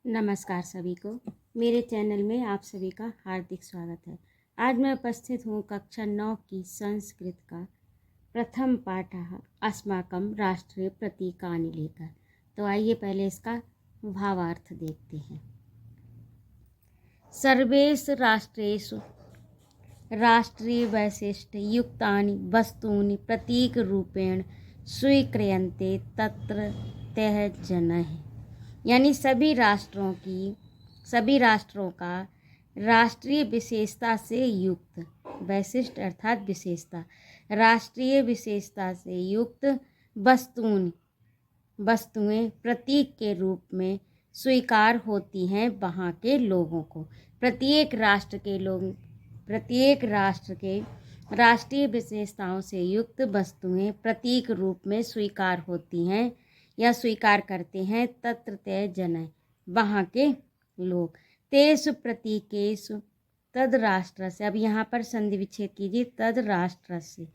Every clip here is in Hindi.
नमस्कार सभी को। मेरे चैनल में आप सभी का हार्दिक स्वागत है। आज मैं उपस्थित हूँ कक्षा 9 की संस्कृत का प्रथम पाठः अस्माकं राष्ट्रीय प्रतीकानि लेकर। तो आइए पहले इसका भावार्थ देखते हैं। सर्वेषु राष्ट्रेषु राष्ट्रीय वैशिष्ट्य युक्तानि वस्तूनि प्रतीक रूपेण स्वीक्रियन्ते तत्र तः जनः। यानी सभी राष्ट्रों का राष्ट्रीय विशेषता से युक्त, वैशिष्ट अर्थात विशेषता, राष्ट्रीय विशेषता से युक्त वस्तुएं प्रतीक के रूप में स्वीकार होती हैं वहाँ के लोगों को। प्रत्येक राष्ट्र के राष्ट्रीय विशेषताओं से युक्त वस्तुएं प्रतीक रूप में स्वीकार होती हैं या स्वीकार करते हैं तत्र ते जनः, वहाँ के लोग। तेषु प्रतीकेषु तद राष्ट्रस्य, अब यहाँ पर संधि विच्छेद कीजिए, तद राष्ट्रस्य,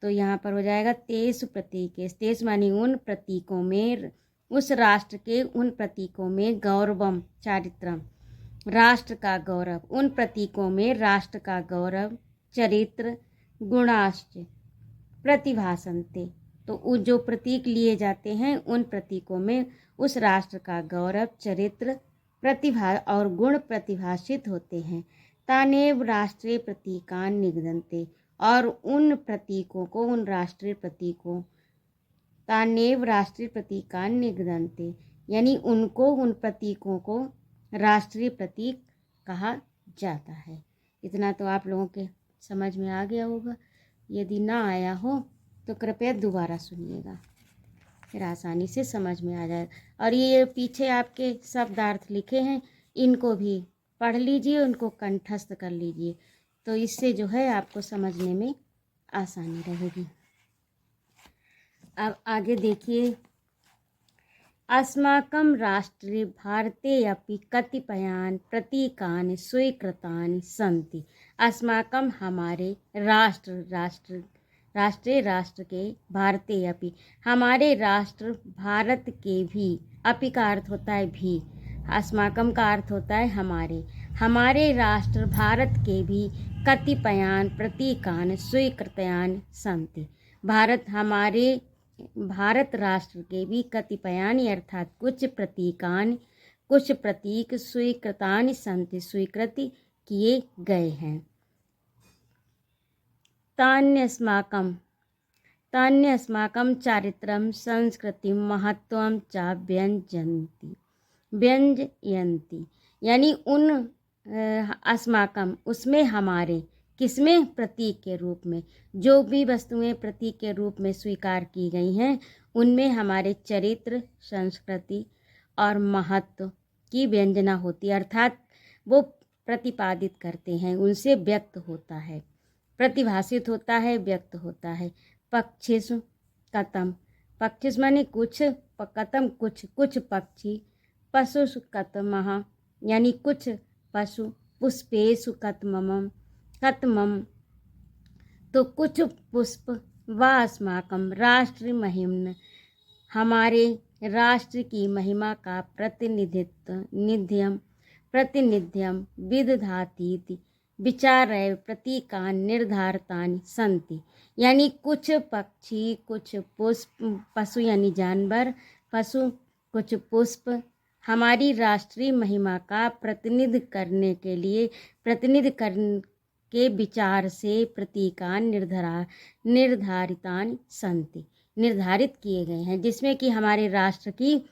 तो यहाँ पर हो जाएगा तेषु प्रतीकेषु। तेष मानी उन प्रतीकों में, उस राष्ट्र के उन प्रतीकों में गौरवम चारित्रम, राष्ट्र का गौरव, उन प्रतीकों में राष्ट्र का गौरव, चरित्र गुणाश्च प्रतिभासन्ते, तो जो प्रतीक लिए जाते हैं उन प्रतीकों में उस राष्ट्र का गौरव, चरित्र, प्रतिभा और गुण प्रतिभाषित होते हैं। तानेव राष्ट्रीय प्रतीकान निगदन्ते, और उन प्रतीकों को, उन राष्ट्रीय प्रतीकों, तानेव राष्ट्रीय प्रतीकान निगदन्ते, यानी उनको, उन प्रतीकों को राष्ट्रीय प्रतीक कहा जाता है। इतना तो आप लोगों के समझ में आ गया होगा। यदि ना आया हो तो कृपया दोबारा सुनिएगा, फिर आसानी से समझ में आ जाए। और ये पीछे आपके शब्दार्थ लिखे हैं, इनको भी पढ़ लीजिए, उनको कंठस्थ कर लीजिए, तो इससे जो है आपको समझने में आसानी रहेगी। अब आगे देखिए। अस्माकं राष्ट्रे भारते अपि कतिपयानि प्रतीकानि स्वीकृतानि सन्ति। अस्माकं हमारे, राष्ट्र के, भारते अपि हमारे राष्ट्र, भारत के भी, अपि का अर्थ होता है भी, अस्माकं का अर्थ होता है हमारे राष्ट्र भारत के भी कतिपयानि प्रतीकानि स्वीकृतानि सन्ति। भारत राष्ट्र के भी कतिपयानि अर्थात कुछ प्रतीक स्वीकृतानि सन्ति, स्वीकृति किए गए हैं। तान्यस्माकं चारित्रं संस्कृतिं महत्त्वं च व्यंजयन्ति, यानी उन अस्माकं, उसमें हमारे, किसमें, प्रतीक के रूप में, जो भी वस्तुएं प्रतीक के रूप में स्वीकार की गई हैं उनमें हमारे चरित्र, संस्कृति और महत्व की व्यंजना होती है, अर्थात वो प्रतिपादित करते हैं, उनसे व्यक्त होता है, प्रतिभाषित होता है, व्यक्त होता है। पक्षिषु कथम, पक्षिष माने कुछ, कथम कुछ पक्षी, पशुषु कथमः, यानी कुछ पशु, पुष्पेषु कथमम, तो कुछ पुष्प, वा अस्माकं राष्ट्र महिम्न, हमारे राष्ट्र की महिमा का प्रतिनिध्यम विदधातीति विचारय प्रतीकान निर्धारितानि सन्ति, यानी कुछ पक्षी, कुछ पुष्प, पशु यानी जानवर, पशु, कुछ पुष्प हमारी राष्ट्रीय महिमा का प्रतिनिधित्व करने के विचार से प्रतीकान निर्धारितानि सन्ति, निर्धारित किए गए हैं, जिसमें कि हमारे राष्ट्र की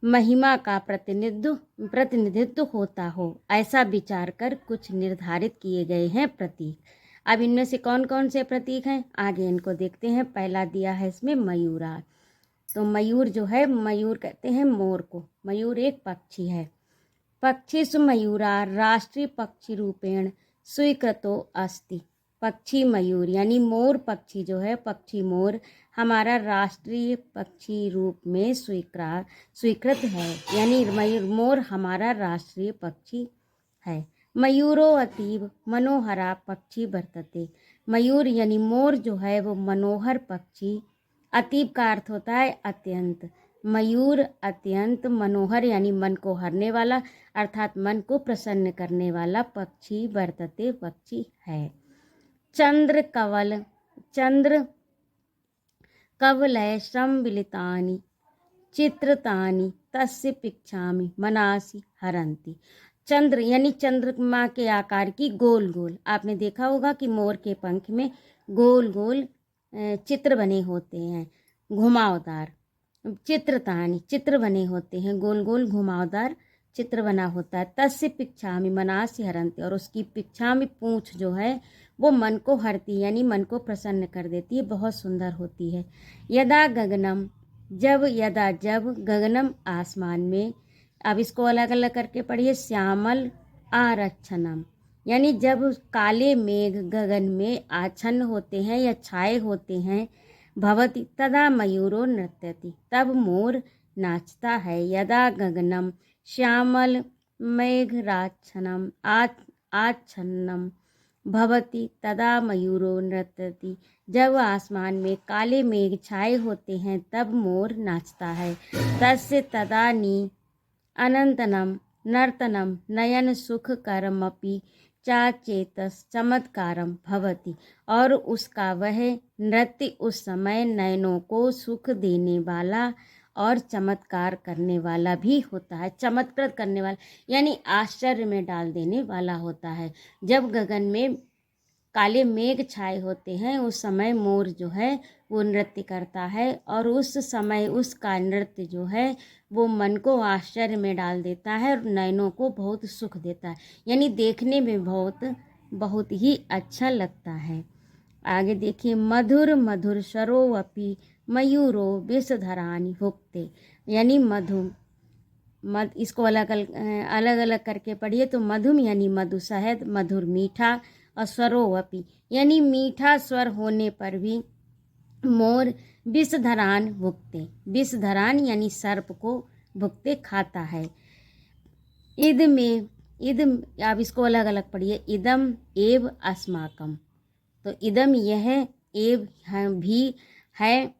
महिमा का प्रतिनिधित्व होता हो, ऐसा विचार कर कुछ निर्धारित किए गए हैं प्रतीक। अब इनमें से कौन कौन से प्रतीक हैं, आगे इनको देखते हैं। पहला दिया है इसमें मयूरा, तो मयूर जो है, मयूर कहते हैं मोर को, मयूर एक पक्षी है। पक्षिषु मयूरा राष्ट्रीय पक्षी रूपेण स्वीकृतो अस्ति, पक्षी मयूर यानी मोर पक्षी जो है, पक्षी मोर हमारा राष्ट्रीय पक्षी रूप में स्वीकृत है, यानी मोर हमारा राष्ट्रीय पक्षी है। मयूरो अतीव मनोहरा पक्षी वर्तते, मयूर यानी मोर जो है वो मनोहर पक्षी, अतीब का अर्थ होता है अत्यंत, मयूर अत्यंत मनोहर यानी मन को हरने वाला अर्थात मन को प्रसन्न करने वाला पक्षी वर्तते पक्षी है। चंद्र कवलय सम्मिलितानि चित्रतानि तस्य पिच्छामि मनासि हरन्ति। चंद्र यानी चंद्रमा के आकार की गोल गोल, आपने देखा होगा कि मोर के पंख में गोल गोल चित्र बने होते हैं, घुमावदार। चित्रतानि चित्र बने होते हैं, गोल गोल घुमावदार चित्र बना होता है। तस्य पिच्छामि मनासि हरन्ति, और उसकी पिच्छामि पूंछ जो है वो मन को हरती यानी मन को प्रसन्न कर देती है, बहुत सुंदर होती है। यदा गगनम जब गगनम आसमान में, अब इसको अलग अलग करके पढ़िए। श्यामल आरक्षणम यानी जब काले मेघ गगन में आच्छन्न होते हैं या छाए होते हैं। भवति तदा मयूरो नृत्यति, तब मोर नाचता है। यदा गगनम श्यामल मेघराच्छन्नम आच्छन्नम भवति तदा मयूरो नृत्यति, जब आसमान में काले मेघ छाए होते हैं तब मोर नाचता है। तस्य तदानी अनंतनम नर्तनम नयन सुखकरमपि चाचेतस चमत्कारम भवति, और उसका वह नृत्य उस समय नयनों को सुख देने वाला और चमत्कार करने वाला भी होता है। चमत्कृत करने वाला यानी आश्चर्य में डाल देने वाला होता है। जब गगन में काले मेघ छाए होते हैं उस समय मोर जो है वो नृत्य करता है, और उस समय उसका नृत्य जो है वो मन को आश्चर्य में डाल देता है और नयनों को बहुत सुख देता है, यानी देखने में बहुत ही अच्छा लगता है। आगे देखिए। मधुर मधुर सरोवपि मयूरो विषधरानि भुक्ते, यानी इसको अलग अलग करके पढ़िए तो मधुम यानी मधु शहद, मधुर मीठा, और स्वरोवपि यानी मीठा स्वर होने पर भी मोर विषधरान भुक्ते, विषधरान यानी सर्प को भुक्ते खाता है। अब इसको अलग अलग पढ़िए। इदम एव अस्माकम, तो इदम यह, एव भी है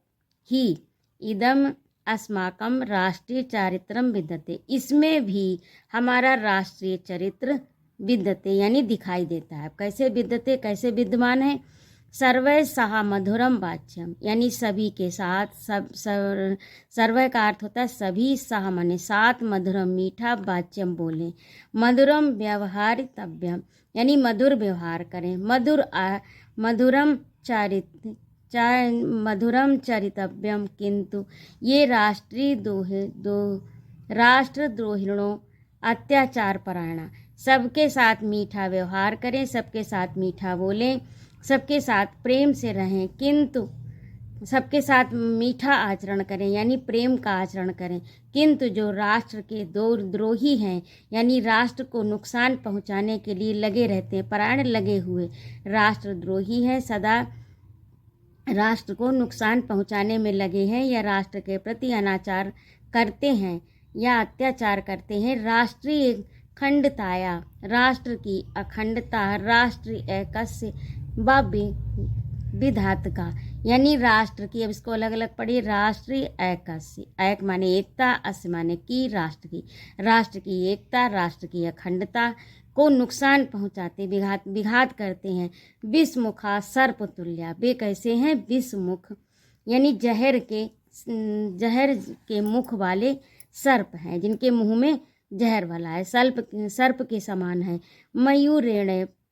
ही, इदम अस्माकम राष्ट्रीय चारित्रम विद्यते, इसमें भी हमारा राष्ट्रीय चरित्र विद्यते यानी दिखाई देता है। कैसे विद्यते, कैसे विद्यमान है। सर्वै सह मधुरम वाच्यम, यानी सभी के साथ, सर्वै का अर्थ होता है सभी, सह माने साथ, मधुरम मीठा, वाच्यम बोलें। मधुरम व्यवहारितव्यम यानी मधुर व्यवहार करें। मधुरम चरितव्यम, किंतु ये राष्ट्रद्रोहिणों अत्याचार परायणा, सबके साथ मीठा व्यवहार करें, सबके साथ मीठा बोलें, सबके साथ प्रेम से रहें, किंतु सबके साथ मीठा आचरण करें यानी प्रेम का आचरण करें, किंतु जो राष्ट्र के द्रोही हैं यानी राष्ट्र को नुकसान पहुंचाने के लिए लगे रहते हैं, परायण लगे हुए राष्ट्रद्रोही हैं, सदा राष्ट्र को नुकसान पहुंचाने में लगे हैं या राष्ट्र के प्रति अनाचार करते हैं या अत्याचार करते हैं। राष्ट्रीय खंडताया, राष्ट्र की अखंडता, राष्ट्रीय एकस्य विधात का यानी राष्ट्र की, अब इसको अलग अलग पढ़िए। राष्ट्रीय एकस्य, एक माने एकता, अस्य माने की, राष्ट्र की एकता, राष्ट्र की अखंडता को नुकसान पहुंचाते, विघात करते हैं। विषमुखा सर्पतुल्या, वे कैसे हैं, विषमुख यानी जहर के मुख वाले सर्प हैं, जिनके मुंह में जहर वाला है, सर्प के समान है। मयूरेण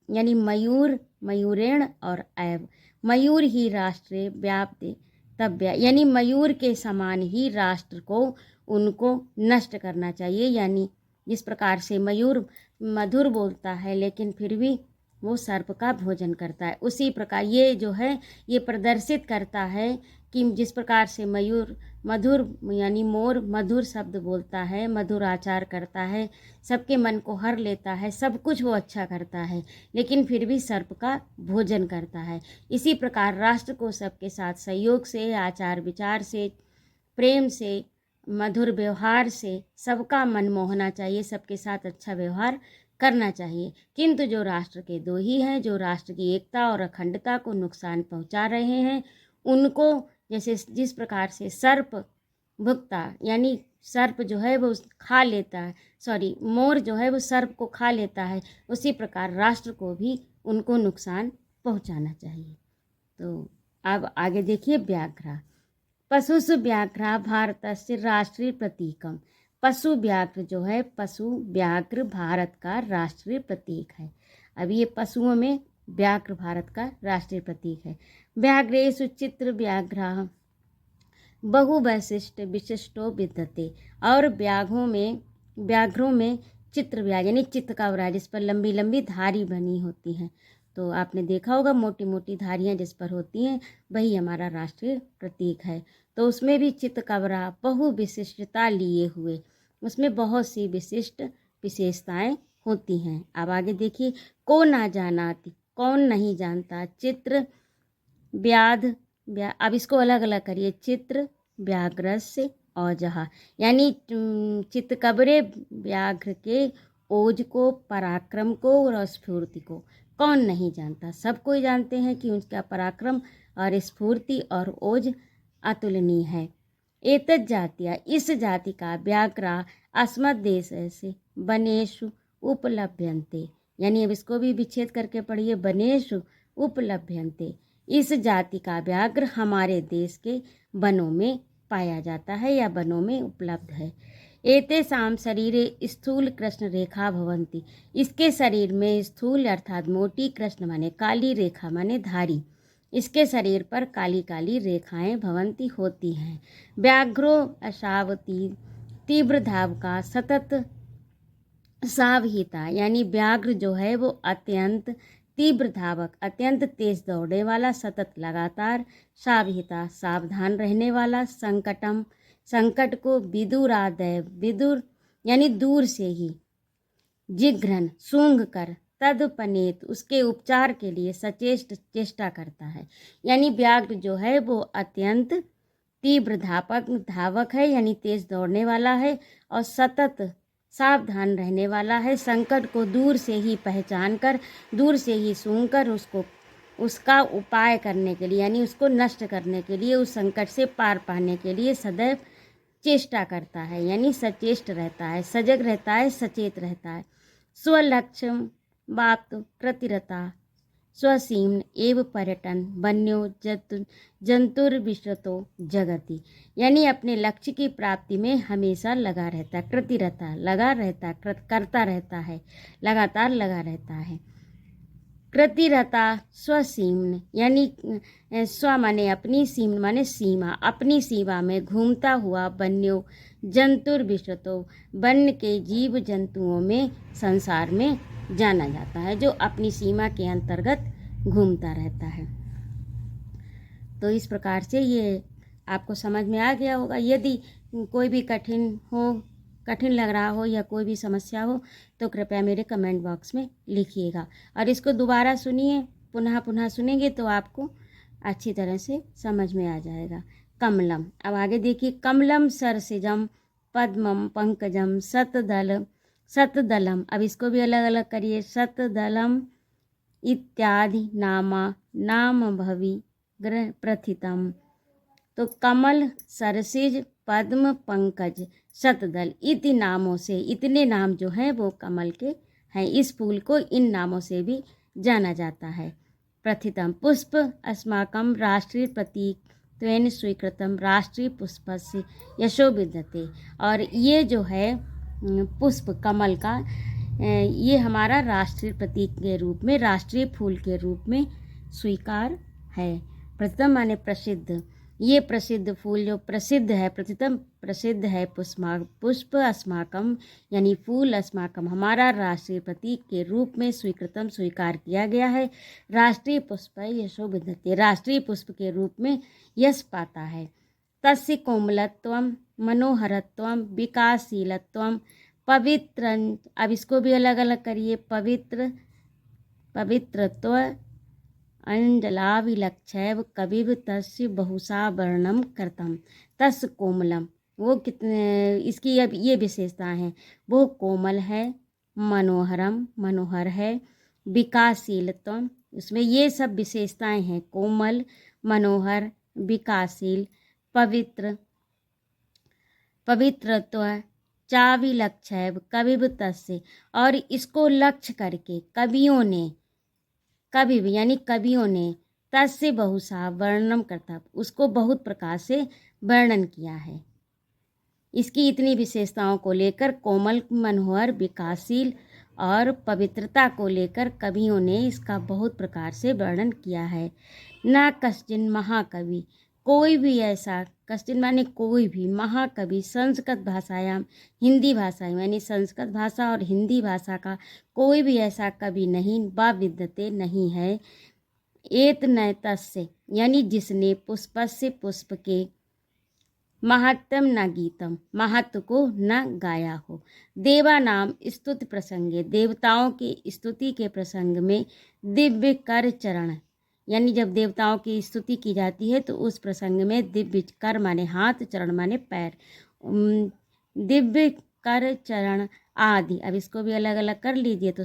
यानी मयूरेण और ऐव, मयूर ही राष्ट्रे व्याप्ति तव्य, यानी मयूर के समान ही राष्ट्र को उनको नष्ट करना चाहिए। यानी जिस प्रकार से मयूर मधुर बोलता है लेकिन फिर भी वो सर्प का भोजन करता है, उसी प्रकार ये जो है ये प्रदर्शित करता है कि जिस प्रकार से मधुर यानी मोर मधुर शब्द बोलता है, मधुर आचार करता है, सबके मन को हर लेता है, सब कुछ वो अच्छा करता है, लेकिन फिर भी सर्प का भोजन करता है। इसी प्रकार राष्ट्र को सबके साथ सहयोग से, आचार विचार से, प्रेम से, मधुर व्यवहार से सबका मन मोहना चाहिए, सबके साथ अच्छा व्यवहार करना चाहिए। किंतु जो राष्ट्र के द्रोही हैं, जो राष्ट्र की एकता और अखंडता को नुकसान पहुंचा रहे हैं, उनको जैसे जिस प्रकार से सर्प भुगता यानी सर्प जो है वो खा लेता है, मोर जो है वो सर्प को खा लेता है, उसी प्रकार राष्ट्र को भी उनको नुकसान पहुंचाना चाहिए। तो अब आगे देखिए व्याघ्र। पशुष व्याघ्र भारतस्य राष्ट्रीय प्रतीकम। पशु व्याघ्र जो है, पशु व्याघ्र भारत का राष्ट्रीय प्रतीक है। अब ये पशुओं में व्याघ्र भारत का राष्ट्रीय प्रतीक है। व्याघ्रेषु चित्र व्याघ्र बहु वैशिष्ट विशिष्टो विद्यते। और व्याघ्रों में चित्र व्याघ्र यानी चित्रकवरा, जिस पर लंबी लंबी धारी बनी होती हैं। तो आपने देखा होगा मोटी मोटी धारियां जिस पर होती हैं, वही हमारा राष्ट्रीय प्रतीक है। तो उसमें भी चित्रकवरा बहु विशिष्टता लिए हुए, उसमें बहुत सी विशिष्ट विशेषताएं होती हैं। अब आगे देखिए, को ना जानाति, कौन नहीं जानता, चित्र व्याध अब इसको अलग अलग करिए, चित्र व्याघ्रस्य औजहा यानी चित्तकबरे व्याघ्र के ओज को, पराक्रम को और स्फूर्ति को कौन नहीं जानता। सब कोई जानते हैं कि उसका पराक्रम और स्फूर्ति और ओज अतुलनीय है। एतत् जातिया, इस जाति का व्याघ्रा अस्मत् देश से वनेषु उपलभ्यन्ते, यानी अब इसको भी विच्छेद करके पढ़िए, वनेषु उपलभ्यन्ते। इस जाति का व्याघ्र हमारे देश के वनों में पाया जाता है या वनों में उपलब्ध है। एतेषां शरीरे स्थूल कृष्ण रेखा भवन्ति, इसके शरीर में स्थूल अर्थात मोटी, कृष्ण माने काली, रेखा माने धारी, इसके शरीर पर काली काली रेखाएं भवन्ति होती हैं। व्याघ्रो अशावती तीव्र धाव का सतत सावहिता, यानी व्याघ्र जो है वो अत्यंत तीव्र धावक, अत्यंत तेज दौड़ने वाला, सतत लगातार, सावहिता सावधान रहने वाला, संकटम संकट को, विदुरादय विदुर यानी दूर से ही, जिघ्रन सूंघ कर, तदपनेत उसके उपचार के लिए सचेष्ट चेष्टा करता है। यानी व्याघ्र जो है वो अत्यंत तीव्र धावक है, यानी तेज दौड़ने वाला है, और सतत सावधान रहने वाला है। संकट को दूर से ही पहचान कर, दूर से ही सूंघ कर उसका उपाय करने के लिए, यानी उसको नष्ट करने के लिए, उस संकट से पार पाने के लिए सदैव चेष्टा करता है, यानी सचेष्ट रहता है, सजग रहता है, सचेत रहता है। स्वलक्ष्य वाप्त कृतिरता स्वसीम्न एव पर्यटन वन्यो जंतुर्विश्रतो जगति, यानी अपने लक्ष्य की प्राप्ति में हमेशा लगा रहता है, कृतिरता लगा रहता, करता रहता है, लगातार लगा रहता है। कृतिरता स्वसीम्न यानी स्व माने अपनी, सीम्न माने सीमा, अपनी सीमा में घूमता हुआ, वन्यो जंतुर्विश्रतो वन्य के जीव जंतुओं में संसार में जाना जाता है, जो अपनी सीमा के अंतर्गत घूमता रहता है। तो इस प्रकार से ये आपको समझ में आ गया होगा। यदि कोई भी कठिन लग रहा हो या कोई भी समस्या हो तो कृपया मेरे कमेंट बॉक्स में लिखिएगा, और इसको दोबारा सुनिए, पुनः पुनः सुनेंगे तो आपको अच्छी तरह से समझ में आ जाएगा। कमलम, अब आगे देखिए, कमलम सरसिजम पद्मम पंकजम सतदलम, अब इसको भी अलग अलग करिए, सतदलम इत्यादि नाम भवि ग्रह प्रथितम। तो कमल, सरसिज, पद्म, पंकज, शतदल, इति नामों से, इतने नाम जो हैं वो कमल के हैं। इस फूल को इन नामों से भी जाना जाता है। प्रथितम पुष्प अस्माकं राष्ट्रीय प्रतीक त्वेन स्वीकृतम राष्ट्रीय पुष्पस्य यशो विद्यते, और ये जो है पुष्प कमल का, ये हमारा राष्ट्रीय प्रतीक के रूप में, राष्ट्रीय फूल के रूप में स्वीकार है। प्रथम माने प्रसिद्ध, ये प्रसिद्ध फूल जो प्रसिद्ध है, प्रथम प्रसिद्ध है, पुष्प अस्माकम यानी फूल, अस्माकम हमारा राष्ट्रीय प्रतीक के रूप में, स्वीकृतम स्वीकार किया गया है, राष्ट्रीय पुष्प यशो विद्यते, राष्ट्रीय पुष्प के रूप में यश पाता है। तस्य कोमलत्वम मनोहरत्वम विकासशीलत्वम पवित्र, अब इसको भी अलग अलग करिए, पवित्रत्व अंजलाविलक्षैव कविव तस्य बहुसा वर्णम करतम। तस् कोमलम, वो कितने, इसकी अब ये विशेषताएं हैं, वो कोमल है, मनोहरम मनोहर है, विकासशीलत्वम, इसमें ये सब विशेषताएं हैं, कोमल, मनोहर, विकासशील, पवित्र, पवित्रत्व चाविलक्षैव कविव तस्य, और इसको लक्ष्य करके कवि यानी कवियों ने तस्य बहुसा वर्णन करता, उसको बहुत प्रकार से वर्णन किया है। इसकी इतनी विशेषताओं को लेकर कोमल, मनोहर, विकासशील और पवित्रता को लेकर कवियों ने इसका बहुत प्रकार से वर्णन किया है। न कश्चिन महाकवि, कोई भी ऐसा, कश्चिन माने कोई भी, महाकवि संस्कृत भाषायाम, हिंदी भाषा यानी संस्कृत भाषा और हिंदी भाषा का कोई भी ऐसा कवि नहीं, व विद्यते नहीं है, एत नैतस्य यानी जिसने पुष्पस्य पुष्प के महत्तम न गीतम, महत्व को न गाया हो, देवा नाम स्तुति प्रसंगे, देवताओं की स्तुति के प्रसंग में, दिव्य कर चरण यानी जब देवताओं की स्तुति की जाती है तो उस प्रसंग में दिव्य कर माने हाथ, चरण माने पैर, दिव्य कर चरण आदि। अब इसको भी अलग अलग कर लीजिए तो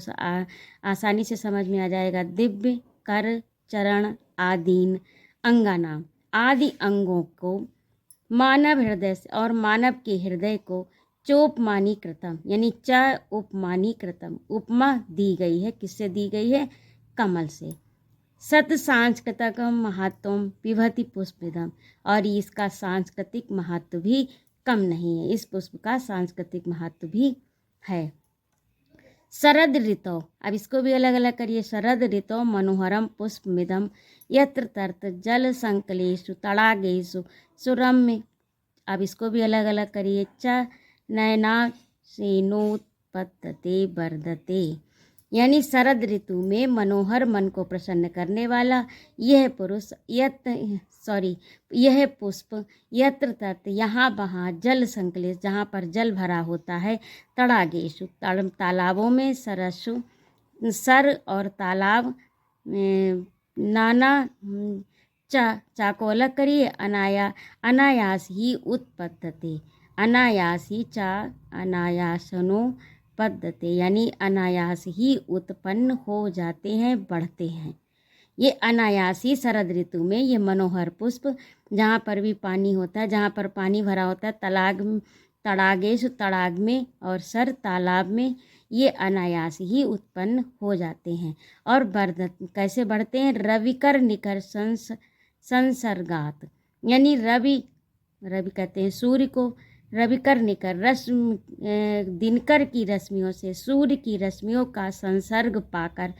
आसानी से समझ में आ जाएगा। दिव्य कर चरण आदीन अंगानाम, आदि अंगों को मानव हृदय से, और मानव के हृदय को चोपमानी कृतम यानी च उपमानी कृतम, उपमा दी गई है। किससे दी गई है? कमल से। सत सांस्कृतिकम महत्वम विभति पुष्पदम, और इसका सांस्कृतिक महत्व भी कम नहीं है, इस पुष्प का सांस्कृतिक महत्व भी है। शरद ऋतौ, अब इसको भी अलग अलग करिए। शरद ऋतौ मनोहरम पुष्पमिदम यत्र तत्र जल संकलेषु तड़ागेषु सुरम्य, अब इसको भी अलग अलग करिए। च नयना सेनोत्पत्तते वर्धते, यानी शरद ऋतु में मनोहर, मन को प्रसन्न करने वाला यह पुष्प यत्र तत्र यहाँ वहाँ, जल संकलेश जहाँ पर जल भरा होता है, तड़ागेशु तालाबों में, सरसु सर और तालाब, नाना चा को अलग करिए। अनायास ही उत्पत्तते, अनायास ही चा अनायासनो पद्धति यानी अनायास ही उत्पन्न हो जाते हैं, बढ़ते हैं। ये अनायास ही शरद ऋतु में ये मनोहर पुष्प, जहाँ पर भी पानी होता है, जहाँ पर पानी भरा होता है, तड़ागेश तड़ाग में और सर तालाब में, ये अनायास ही उत्पन्न हो जाते हैं। और कैसे बढ़ते हैं? रविकर निकर संसर्गात, यानी रवि कहते हैं सूर्य को, रविकर निकर दिनकर की रश्मियों से, सूर्य की रश्मियों का संसर्ग पाकर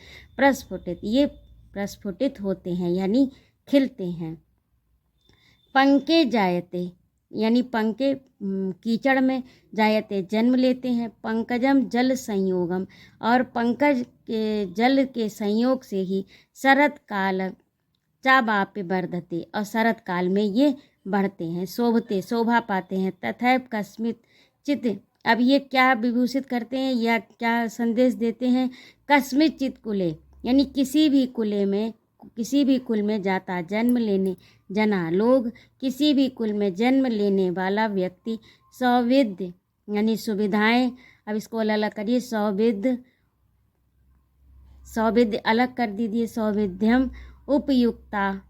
प्रस्फुटित होते हैं यानी खिलते हैं। पंके जायते यानी पंके कीचड़ में, जायते जन्म लेते हैं। पंकजम जल संयोगम, और पंकज के जल के संयोग से ही शरत काल चाबाप्य वर्धते, और शरत काल में ये बढ़ते हैं, शोभा पाते हैं। तथैव कस्मित चित, अब ये क्या विभूषित करते हैं या क्या संदेश देते हैं? कस्मित चित कुले, यानी किसी भी कुल में जाता जन्म लेने जना लोग, किसी भी कुल में जन्म लेने वाला व्यक्ति, सौविद्य यानी सुविधाएं, अब इसको अलग करिए। सौविद्य अलग कर दीजिए। सौविध्यम उपयुक्ता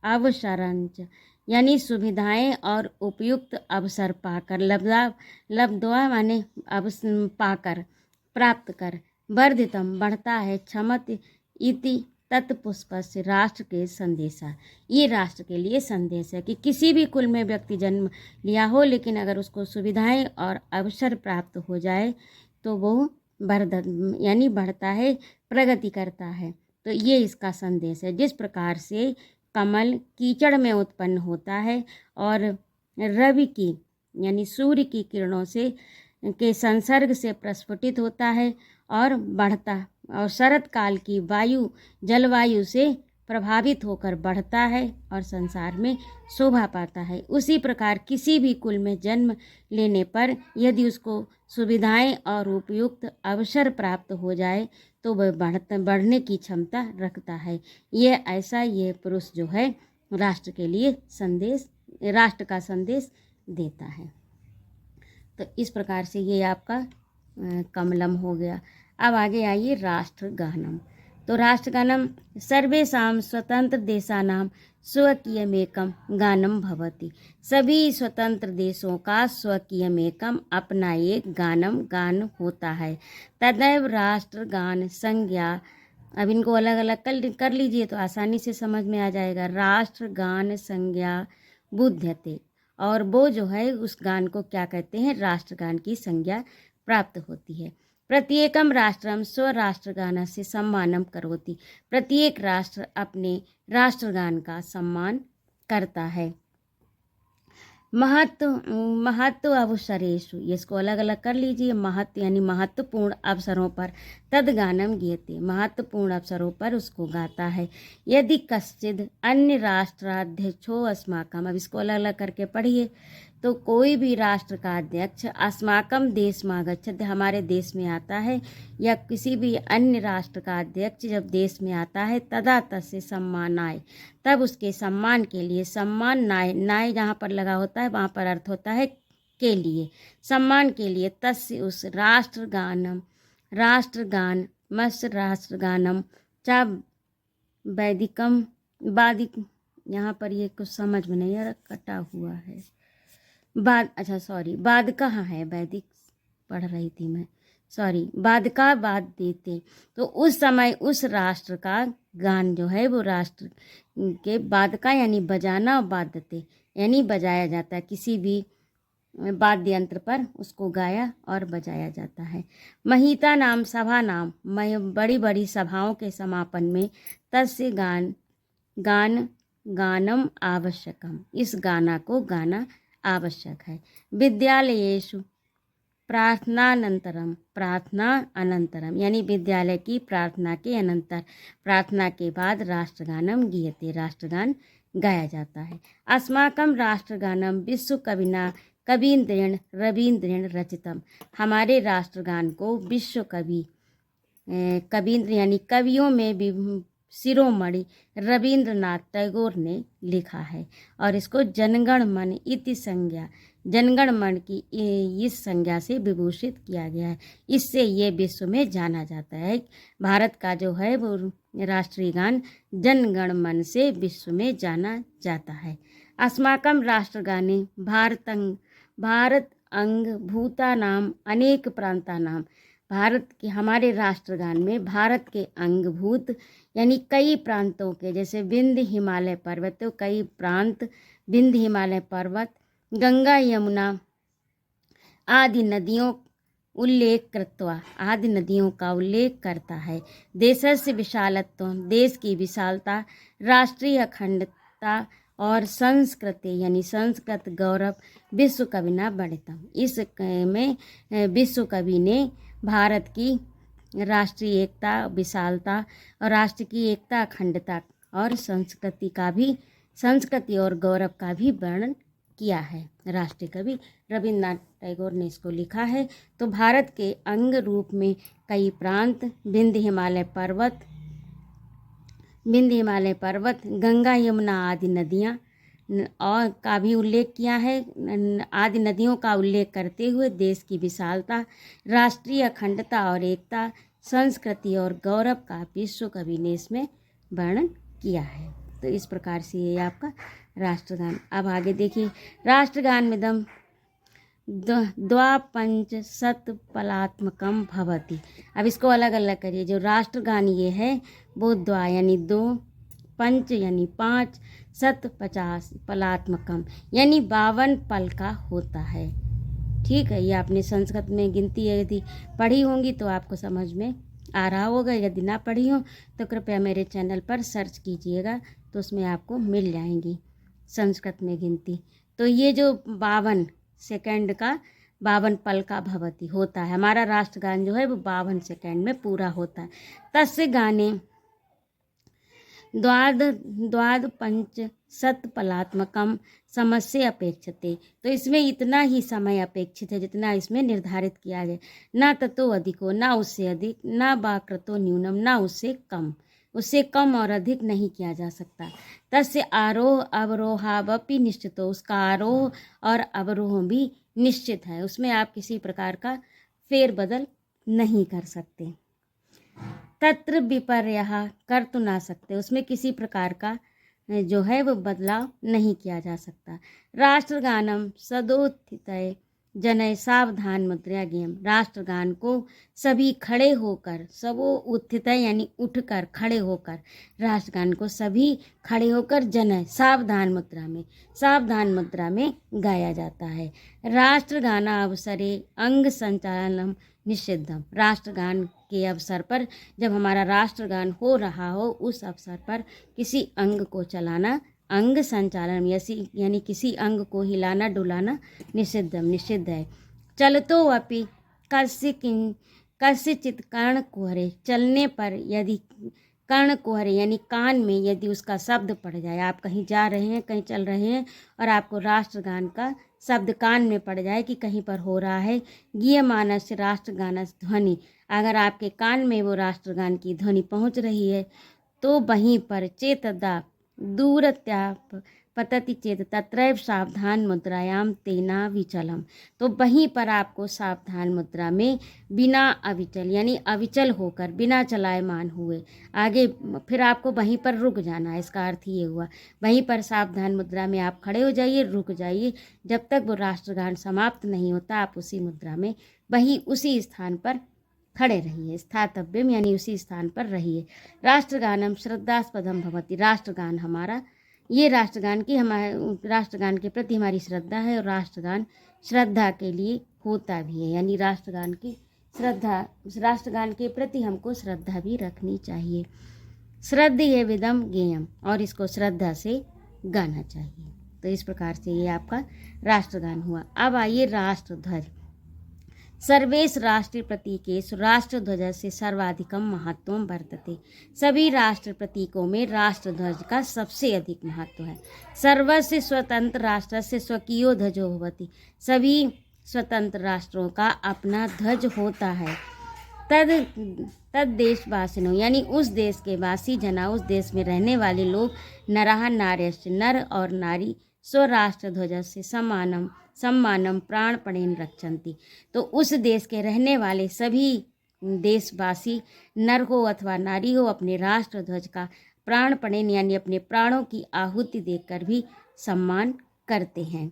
अवसरंच, यानी सुविधाएं और उपयुक्त अवसर पाकर, लब्ध्वा माने पाकर, प्राप्त कर। वर्धितम बढ़ता है। क्षमत इति तत्पुष्पस्य राष्ट्र के संदेशा, ये राष्ट्र के लिए संदेश है कि किसी भी कुल में व्यक्ति जन्म लिया हो, लेकिन अगर उसको सुविधाएं और अवसर प्राप्त हो जाए तो वो यानी बढ़ता है, प्रगति करता है। तो ये इसका संदेश है। जिस प्रकार से कमल कीचड़ में उत्पन्न होता है और रवि की यानी सूर्य की किरणों से के संसर्ग से प्रस्फुटित होता है और बढ़ता, और शरत काल की जलवायु से प्रभावित होकर बढ़ता है और संसार में शोभा पाता है, उसी प्रकार किसी भी कुल में जन्म लेने पर यदि उसको सुविधाएं और उपयुक्त अवसर प्राप्त हो जाए तो वह बढ़ने की क्षमता रखता है। ये पुरुष जो है राष्ट्र के लिए राष्ट्र का संदेश देता है। तो इस प्रकार से ये आपका कमलम हो गया। अब आगे आइए राष्ट्रगानम। तो राष्ट्रगानम सर्वेषां स्वतंत्र देशानां स्वकीयमेकं गानम भवति। सभी स्वतंत्र देशों का स्वकीयमेकम अपना एक गान होता है। तदैव राष्ट्रगान संज्ञा, अब इनको अलग अलग कर लीजिए तो आसानी से समझ में आ जाएगा। राष्ट्रगान संज्ञा बुध्यते, और वो जो है उस गान को क्या कहते हैं, राष्ट्रगान की संज्ञा प्राप्त होती है। प्रत्येकम राष्ट्रम स्वराष्ट्रगानस्य सम्मानम करोति। प्रत्येक राष्ट्र अपने राष्ट्रगान का सम्मान करता है। महत्व अवसरेषु, इसको अलग अलग कर लीजिए। महत्व यानी महत्वपूर्ण अवसरों पर, तद गानम गीयते, महत्वपूर्ण अवसरों पर उसको गाता है। यदि कश्चिद अन्य राष्ट्राध्यक्षो अस्माकम, अब इसको अलग अलग करके पढ़िए। तो कोई भी राष्ट्र का अध्यक्ष अस्माकम देश मागच्छत, हमारे देश में आता है, या किसी भी अन्य राष्ट्र का अध्यक्ष जब देश में आता है, तदा तस्य सम्मानाय, तब उसके सम्मान के लिए, सम्मान नाय, नाय जहाँ पर लगा होता है वहाँ पर अर्थ होता है के लिए, सम्मान के लिए, तस्य उस राष्ट्रगान राष्ट्रगानम चा वैदिकम वादिक, यहाँ पर ये कुछ समझ में नहीं आ रहा, कटा हुआ है बाद, अच्छा सॉरी, बाद कहाँ है, वैदिक पढ़ रही थी मैं, सॉरी, बाद का बाद देते। तो उस समय उस राष्ट्र का गान जो है वो राष्ट्र के बाद का यानी बजाना, और बादते यानी बजाया जाता है, किसी भी वाद्य यंत्र पर उसको गाया और बजाया जाता है। महिता नाम सभा नाम, बड़ी बड़ी सभाओं के समापन में तस्य गानम आवश्यकम, इस गाना को गाना आवश्यक है। विद्यालयेषु प्रार्थना अनंतरम यानी विद्यालय की प्रार्थना के अनंतर, प्रार्थना के बाद राष्ट्रगानम गीयते, राष्ट्रगान गाया जाता है। अस्माकम राष्ट्रगानम विश्व कविना कवींद्रेण रवींद्रेण रचितम, हमारे राष्ट्रगान को विश्व कवि कवींद्र यानी कवियों में भी शिरोमणि रविंद्रनाथ टैगोर ने लिखा है। और इसको जनगण मन इति संज्ञा, जनगण मन की इस संज्ञा से विभूषित किया गया है। इससे ये विश्व में जाना जाता है। भारत का जो है वो राष्ट्रीय गान जनगण मन से विश्व में जाना जाता है। अस्माकम राष्ट्रगाने भारत अंग भूतानाम अनेक प्रांतानाम, भारत के हमारे राष्ट्रगान में भारत के अंगभूत यानी कई प्रांतों के, जैसे विंध्य हिमालय पर्वत, तो कई प्रांत विंध्य हिमालय पर्वत, गंगा यमुना आदि नदियों उल्लेख कृत्वा, आदि नदियों का उल्लेख करता है। देशस्य विशालत्व, देश की विशालता, राष्ट्रीय अखंडता और संस्कृति यानी संस्कृत गौरव विश्व कविना बढ़ितम, इस में विश्व कवि ने भारत की राष्ट्रीय एकता, विशालता और राष्ट्र की एकता, अखंडता और संस्कृति और गौरव का भी वर्णन किया है। राष्ट्रीय कवि रविन्द्रनाथ टैगोर ने इसको लिखा है। तो भारत के अंग रूप में कई प्रांत, विंध्य हिमालय पर्वत, गंगा यमुना आदि नदियाँ और का भी उल्लेख किया है। आदि नदियों का उल्लेख करते हुए देश की विशालता, राष्ट्रीय अखंडता और एकता, संस्कृति और गौरव का विश्व कवि ने इसमें वर्णन किया है। तो इस प्रकार से ये आपका राष्ट्रगान। अब आगे देखिए, राष्ट्रगान मिदम द्वापंच शतपलात्मकम भवति। अब इसको अलग अलग करिए। जो राष्ट्रगान ये है वो द्वा यानी दो, पंच यानी 5, 50 पलात्मकम यानी 52 पल का होता है। ठीक है, ये आपने संस्कृत में गिनती यदि पढ़ी होंगी तो आपको समझ में आ रहा होगा। यदि ना पढ़ी हो तो कृपया मेरे चैनल पर सर्च कीजिएगा, तो उसमें आपको मिल जाएंगी संस्कृत में गिनती। तो ये जो 52 सेकंड का 52 पल का भवती होता है, हमारा राष्ट्रगान जो है वो 52 सेकंड में पूरा होता है। तस्य गाने द्वाद पंच शतपलात्मकम समस्य अपेक्षते। तो इसमें इतना ही समय अपेक्षित है जितना इसमें निर्धारित किया गया, ना ततो अधिको, ना उससे अधिक, ना बाकृतो न्यूनम, ना उससे कम, उससे कम और अधिक नहीं किया जा सकता। तस्य आरोह अवरोहावपि निश्चितो, उसका आरोह और अवरोह भी निश्चित है, उसमें आप किसी प्रकार का फेरबदल नहीं कर सकते। तत्र विपर्यः कर तो ना सकते, उसमें किसी प्रकार का जो है वो बदलाव नहीं किया जा सकता। राष्ट्रगानम सदोत्थितये जनय सावधान मुद्रा ज्ञेयम्, राष्ट्रगान को सभी खड़े होकर, सबो उत्थित यानी उठकर, खड़े होकर, राष्ट्रगान को सभी खड़े होकर जनय सावधान मुद्रा में गाया जाता है। राष्ट्रगाना अवसरे अंग संचालनम निषिद्धम, राष्ट्रगान के अवसर पर, जब हमारा राष्ट्रगान हो रहा हो उस अवसर पर किसी अंग को चलाना, अंग संचालन यानी किसी अंग को हिलाना डुलाना निषिद्ध है। चलतो अपि कस्यचित् कर्णकुहरे, चलने पर यदि कर्णकुहरे यानी कान में यदि उसका शब्द पड़ जाए, आप कहीं जा रहे हैं, कहीं चल रहे हैं और आपको राष्ट्रगान का शब्द कान में पड़ जाए कि कहीं पर हो रहा है, गीयमानस्य राष्ट्रगानस्य ध्वनि, अगर आपके कान में वो राष्ट्रगान की ध्वनि पहुंच रही है तो वहीं पर चेतदा दूरत्याप पतति चेत तत्रैव सावधान मुद्रायाम तेना विचलम, तो वहीं पर आपको सावधान मुद्रा में बिना अविचल यानी अविचल होकर, बिना चलायमान हुए आगे फिर आपको वहीं पर रुक जाना है। इसका अर्थ ये हुआ, वहीं पर सावधान मुद्रा में आप खड़े हो जाइए, रुक जाइए, जब तक वो राष्ट्रगान समाप्त नहीं होता आप उसी मुद्रा में वहीं उसी स्थान पर खड़े रहिए, स्थातव्यम यानी उसी स्थान पर रहिए। राष्ट्रगानम श्रद्धास्पदम भवति, राष्ट्रगान हमारा, ये राष्ट्रगान की हमारे राष्ट्रगान के प्रति हमारी श्रद्धा है और राष्ट्रगान श्रद्धा के लिए होता भी है, यानी राष्ट्रगान के प्रति हमको श्रद्धा भी रखनी चाहिए। श्रद्धेय विदम गेयम, और इसको श्रद्धा से गाना चाहिए। तो इस प्रकार से ये आपका राष्ट्रगान हुआ। अब आइए राष्ट्रध्वज। सर्वेश राष्ट्रीय प्रतीकेषु राष्ट्रध्वजस्य सर्वाधिकं महत्वं वर्तते, सभी राष्ट्र प्रतीकों में राष्ट्रध्वज का सबसे अधिक महत्व है। सर्वस्य स्वतंत्र राष्ट्रस्य स्वकीयो ध्वजो भवति, सभी स्वतंत्र राष्ट्रों का अपना ध्वज होता है। तद देशवासिनो यानी उस देश के वासी जना, उस देश में रहने वाले लोग, नरः नार्यश्च नर और नारी, स्वराष्ट्र ध्वजस्य सम्मानम प्राणपणेन रक्षन्ति, तो उस देश के रहने वाले सभी देशवासी नर हो अथवा नारी हो अपने राष्ट्र ध्वज का प्राणपणेन यानी अपने प्राणों की आहुति देकर भी सम्मान करते हैं।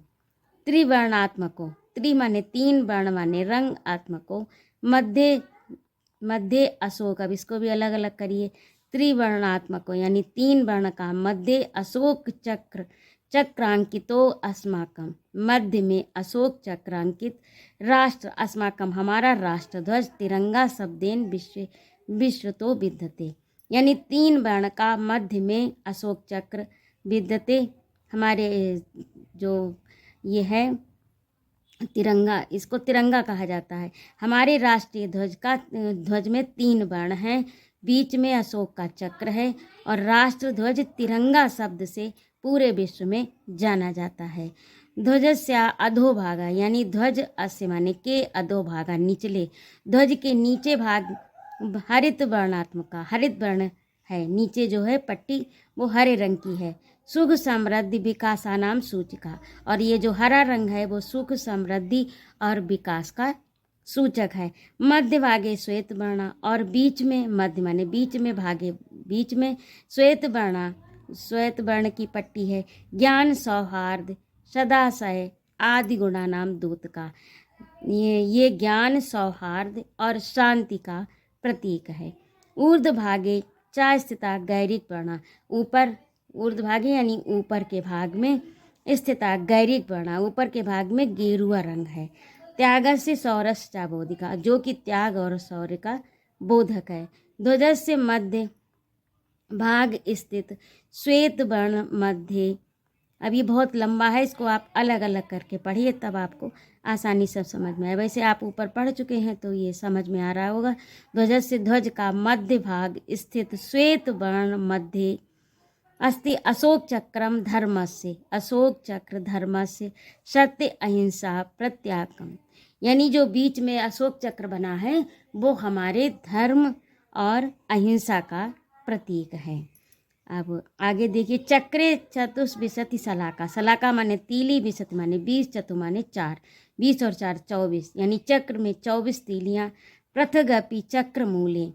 त्रिवर्णात्मको, त्रि माने तीन, वर्ण माने रंग, आत्मको मध्य अशोक, अब इसको भी अलग अलग करिए। त्रिवर्णात्मको यानी तीन वर्ण का मध्य अशोक चक्रांकितो अस्माकम, मध्य में अशोक चक्रांकित राष्ट्र अस्माकम हमारा राष्ट्रध्वज तिरंगा शब्देन विश्व तो विद्यते, यानी तीन वर्ण का मध्य में अशोक चक्र विद्यते, हमारे जो ये है तिरंगा, इसको तिरंगा कहा जाता है। हमारे राष्ट्रीय ध्वज में तीन वर्ण हैं, बीच में अशोक का चक्र है और राष्ट्रध्वज तिरंगा शब्द से पूरे विश्व में जाना जाता है। ध्वजस्य अधोभागा यानी ध्वज अस्य माने के अधोभागा, निचले ध्वज के नीचे भाग हरित वर्णात्मक का, हरित वर्ण है, नीचे जो है पट्टी वो हरे रंग की है। सुख समृद्धि विकासानाम सूचिका, और ये जो हरा रंग है वो सुख समृद्धि और विकास का सूचक है। मध्य भागे श्वेत वर्ण, और बीच में, मध्य माने बीच में, भागे बीच में, श्वेत वर्ण की पट्टी है। ज्ञान सौहार्द सदाशय आदि गुणा नाम दूत का, ये ज्ञान सौहार्द और शांति का प्रतीक है। ऊर्ध्व भागे चा स्थिता गैरिक वर्ण, ऊपर ऊर्ध्वभागे यानी ऊपर के भाग में स्थिता गैरिक वर्ण, ऊपर के भाग में गेरुआ रंग है। त्यागस्य सौरस्य बोधिका, जो कि त्याग और शौर्य का बोधक है। ध्वजस्य मध्य भाग स्थित श्वेत वर्ण मध्य, अब ये बहुत लंबा है, इसको आप अलग अलग करके पढ़िए तब आपको आसानी से समझ में आए। वैसे आप ऊपर पढ़ चुके हैं तो ये समझ में आ रहा होगा। ध्वजस्य ध्वज का मध्य भाग स्थित श्वेत वर्ण मध्य अस्ति अशोक चक्रम धर्मस्य, अशोक चक्र धर्मस्य सत्य अहिंसा प्रत्यागम, यानी जो बीच में अशोक चक्र बना है वो हमारे धर्म और अहिंसा का प्रतीक है। अब आगे देखिए, चक्रे चतुष्विंशति सलाका, सलाका माने तीली, विशति माने 20, चतु माने 4, 20 और 4 24, यानी चक्र में 24 तीलियाँ। पृथगपि चक्र मूले,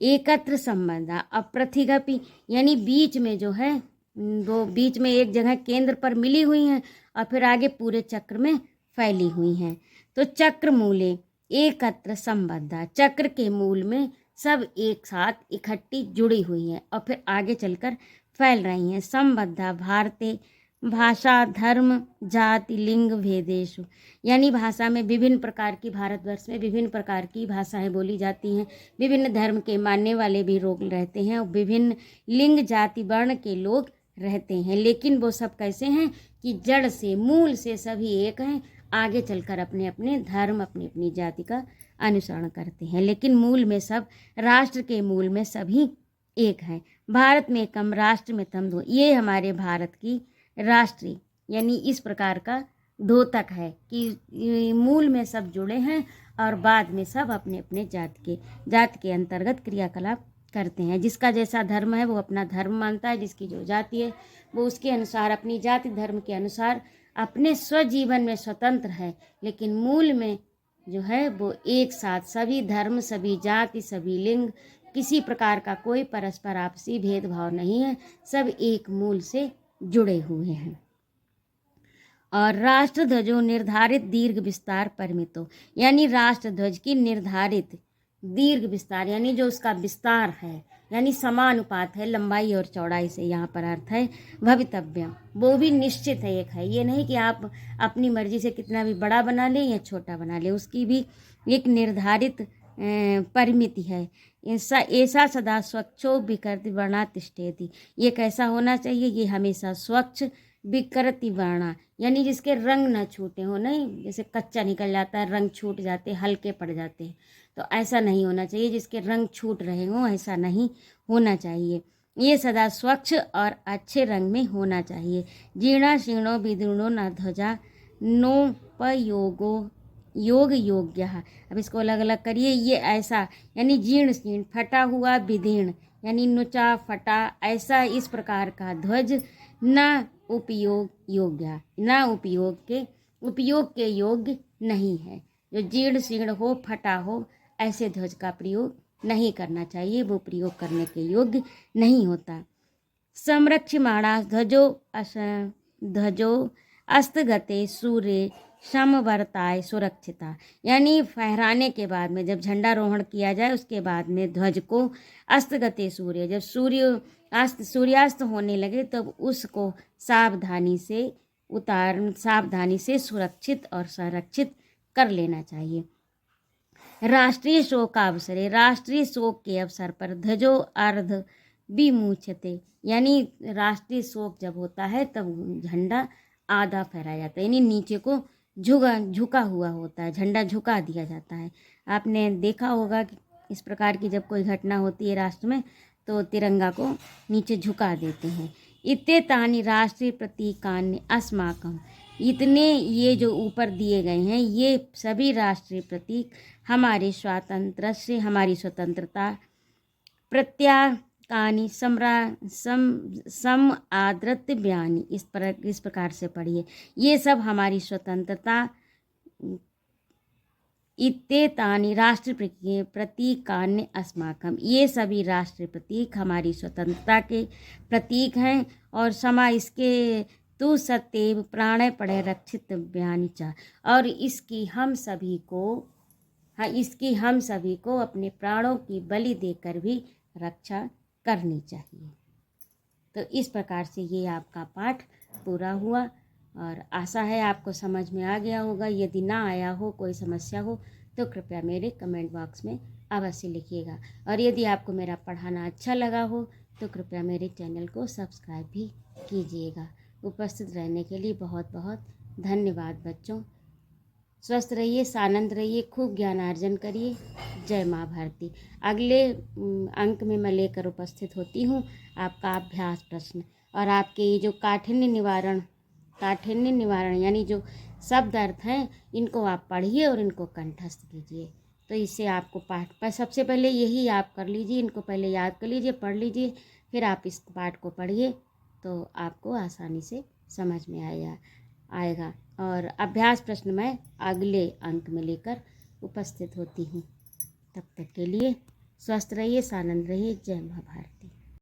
एकत्र संबंधा। अब प्रतिगपि यानी बीच में जो है वो बीच में एक जगह केंद्र पर मिली हुई हैं और फिर आगे पूरे चक्र में फैली हुई हैं। तो चक्र मूले एकत्र संबद्धा, चक्र के मूल में सब एक साथ इकट्ठी जुड़ी हुई हैं और फिर आगे चलकर फैल रही हैं। संबद्धा भारते भाषा धर्म जाति लिंग भेदेशु, यानी भाषा में विभिन्न प्रकार की, भारतवर्ष में विभिन्न प्रकार की भाषाएं बोली जाती हैं, विभिन्न धर्म के मानने वाले भी लोग रहते हैं और विभिन्न लिंग जाति वर्ण के लोग रहते हैं। लेकिन वो सब कैसे हैं कि जड़ से मूल से सभी एक हैं, आगे चलकर अपने अपने धर्म अपनी अपनी जाति का अनुसरण करते हैं, लेकिन मूल में सब, राष्ट्र के मूल में सभी एक हैं। भारत में कम राष्ट्र में तम दो, ये हमारे भारत की राष्ट्रीय यानी इस प्रकार का द्योतक है कि मूल में सब जुड़े हैं और बाद में सब अपने अपने जात के अंतर्गत क्रियाकलाप करते हैं। जिसका जैसा धर्म है वो अपना धर्म मानता है, जिसकी जो जाति है वो उसके अनुसार अपनी जाति धर्म के अनुसार अपने स्वजीवन में स्वतंत्र है, लेकिन मूल में जो है वो एक साथ सभी धर्म सभी जाति सभी लिंग, किसी प्रकार का कोई परस्पर आपसी भेदभाव नहीं है, सब एक मूल से जुड़े हुए हैं। और राष्ट्र ध्वजों निर्धारित दीर्घ विस्तार परिमितो, यानी राष्ट्र ध्वज की निर्धारित दीर्घ विस्तार यानी जो उसका विस्तार है यानी समानुपात है लंबाई और चौड़ाई से, यहाँ पर अर्थ है भवितव्य, वो भी निश्चित है, एक है। ये नहीं कि आप अपनी मर्जी से कितना भी बड़ा बना लें या छोटा बना लें, उसकी भी एक निर्धारित परिमिति है। ऐसा सदा स्वच्छो विकृति वर्णा तिष्ठेति, ये कैसा होना चाहिए, ये हमेशा स्वच्छ विकृति वर्णा यानी जिसके रंग न छूटे हो, नहीं जैसे कच्चा निकल जाता है, रंग छूट जाते, हल्के पड़ जाते हैं, तो ऐसा नहीं होना चाहिए। जिसके रंग छूट रहे हों ऐसा नहीं होना चाहिए। ये सदा स्वच्छ और अच्छे रंग में होना चाहिए। जीर्णा शीर्णो विदीर्णो न ध्वजा नोपयोगो योग योग्य। अब इसको अलग अलग करिए। ये ऐसा यानी जीर्ण शीर्ण, फटा हुआ, विदीर्ण यानी नुचा फटा, ऐसा इस प्रकार का ध्वज न उपयोग योग्य, न उपयोग के योग्य नहीं है। जो जीर्ण शीर्ण हो, फटा हो, ऐसे ध्वज का प्रयोग नहीं करना चाहिए, वो प्रयोग करने के योग्य नहीं होता। संरक्षमाणा ध्वजो अस्तगते सूर्य समवर्ताय सुरक्षिता, यानी फहराने के बाद में जब झंडारोहण किया जाए उसके बाद में ध्वज को अस्तगते सूर्य, जब सूर्यास्त होने लगे तब उसको सावधानी से सुरक्षित और संरक्षित कर लेना चाहिए। राष्ट्रीय शोक अवसरे, राष्ट्रीय शोक के अवसर पर ध्वजो अर्ध विमुच्यते, यानी राष्ट्रीय शोक जब होता है तब झंडा आधा फहराया जाता है, यानी नीचे को झुका हुआ होता है, झंडा झुका दिया जाता है। आपने देखा होगा कि इस प्रकार की जब कोई घटना होती है राष्ट्र में तो तिरंगा को नीचे झुका देते हैं। इत्ते तानि राष्ट्रीय प्रतीकान्य अस्माकं, इतने ये जो ऊपर दिए गए हैं ये सभी राष्ट्रीय प्रतीक हमारे स्वातंत्र से, हमारी स्वतंत्रता प्रत्याकानि सम आदृत बयानी, इस प्रकार से पढ़िए। ये सब हमारी स्वतंत्रता, इत्ते तानि राष्ट्रीय प्रतीकान्य अस्माकं, ये सभी राष्ट्रीय प्रतीक हमारी स्वतंत्रता के प्रतीक हैं। और समा इसके तू सत्यव प्राण पड़े रक्षित बयानी चा, और इसकी हम सभी को अपने प्राणों की बलि देकर भी रक्षा करनी चाहिए। तो इस प्रकार से ये आपका पाठ पूरा हुआ और आशा है आपको समझ में आ गया होगा। यदि ना आया हो, कोई समस्या हो तो कृपया मेरे कमेंट बॉक्स में अवश्य लिखिएगा। और यदि आपको मेरा पढ़ाना अच्छा लगा हो तो कृपया मेरे चैनल को सब्सक्राइब भी कीजिएगा। उपस्थित रहने के लिए बहुत बहुत धन्यवाद बच्चों। स्वस्थ रहिए, सानंद रहिए, खूब ज्ञानार्जन करिए। जय माँ भारती। अगले अंक में मैं लेकर उपस्थित होती हूँ आपका अभ्यास प्रश्न, और आपके ये जो काठिन्य निवारण यानी जो शब्द अर्थ हैं इनको आप पढ़िए और इनको कंठस्थ कीजिए। तो इससे आपको पाठ पर सबसे पहले यही आप कर लीजिए, इनको पहले याद कर लीजिए, पढ़ लीजिए, फिर आप इस पाठ को पढ़िए तो आपको आसानी से समझ में आएगा। और अभ्यास प्रश्न मैं अगले अंक में लेकर उपस्थित होती हूँ। तब तक के लिए स्वस्थ रहिए, सानंद रहिए। जय माँ भारती।